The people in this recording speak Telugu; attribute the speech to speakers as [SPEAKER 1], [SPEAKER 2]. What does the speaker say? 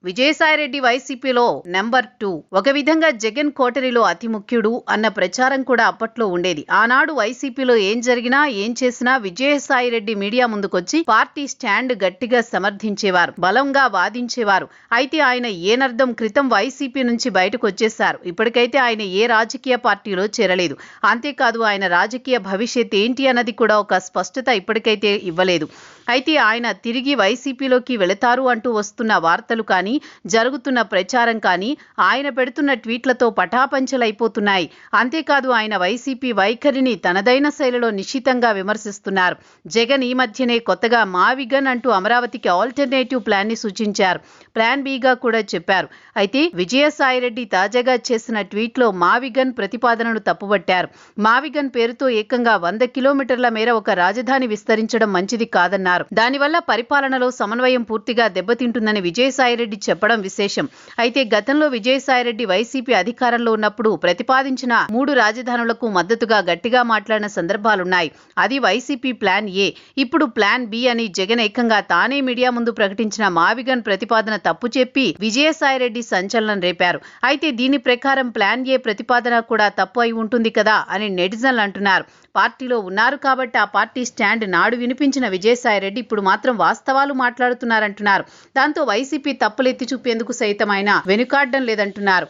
[SPEAKER 1] విజయసాయిరెడ్డి వైసీపీలో నెంబర్ 2. ఒక విధంగా జగన్ కోటరీలో అతి ముఖ్యుడు అన్న ప్రచారం కూడా అప్పట్లో ఉండేది. ఆనాడు వైసీపీలో ఏం జరిగినా ఏం చేసినా విజయసాయిరెడ్డి మీడియా ముందుకొచ్చి పార్టీ స్టాండ్ గట్టిగా సమర్థించేవారు, బలంగా వాదించేవారు. అయితే ఆయన ఏనర్థం క్రితం వైసీపీ నుంచి బయటకు వచ్చేశారు. ఇప్పటికైతే ఆయన ఏ రాజకీయ పార్టీలో చేరలేదు. అంతేకాదు ఆయన రాజకీయ భవిష్యత్ ఏంటి అన్నది కూడా ఒక స్పష్టత ఇప్పటికైతే ఇవ్వలేదు. అయితే ఆయన తిరిగి వైసీపీలోకి వెళతారు అంటూ వస్తున్న వార్తలు కానీ, జరుగుతున్న ప్రచారం కానీ ఆయన పెడుతున్న ట్వీట్లతో పటాపంచలైపోతున్నాయి. అంతేకాదు ఆయన వైసీపీ వైఖరిని తనదైన శైలిలో నిశితంగా విమర్శిస్తున్నారు. జగన్ ఈ మధ్యనే కొత్తగా మావిగన్ అంటూ అమరావతికి ఆల్టర్నేటివ్ ప్లాన్ ని సూచించారు. ప్లాన్ బిగా కూడా చెప్పారు. అయితే విజయసాయిరెడ్డి తాజాగా చేసిన ట్వీట్లో మావిగన్ ప్రతిపాదనను తప్పుబట్టారు. మావిగన్ పేరుతో ఏకంగా 100 కిలోమీటర్ల మేర ఒక రాజధాని విస్తరించడం మంచిది కాదన్నారు. దానివల్ల పరిపాలనలో సమన్వయం పూర్తిగా దెబ్బతింటుందని విజయసాయిరెడ్డి చెప్పడం విశేషం. అయితే గతంలో విజయసాయిరెడ్డి వైసీపీ అధికారంలో ఉన్నప్పుడు ప్రతిపాదించిన 3 రాజధానులకు మద్దతుగా గట్టిగా మాట్లాడిన సందర్భాలున్నాయి. అది వైసీపీ ప్లాన్ ఏ. ఇప్పుడు ప్లాన్ బి అని జగన్ ఏకంగా తానే మీడియా ముందు ప్రకటించిన మావిగన్ ప్రతిపాదన తప్పు చెప్పి విజయసాయిరెడ్డి సంచలనం రేపారు. అయితే దీని ప్రకారం ప్లాన్ ఏ ప్రతిపాదన కూడా తప్పు అయి ఉంటుంది కదా అని నెటిజన్లు అంటున్నారు. పార్టీలో ఉన్నారు కాబట్టి ఆ పార్టీ స్టాండ్ నాడు వినిపించిన విజయసాయిరెడ్డి ఇప్పుడు మాత్రం వాస్తవాలు మాట్లాడుతున్నారంటున్నారు. దాంతో వైసీపీ తప్పులెత్తి చూపేందుకు సైతం ఆయన వెనుకాడడం లేదంటున్నారు.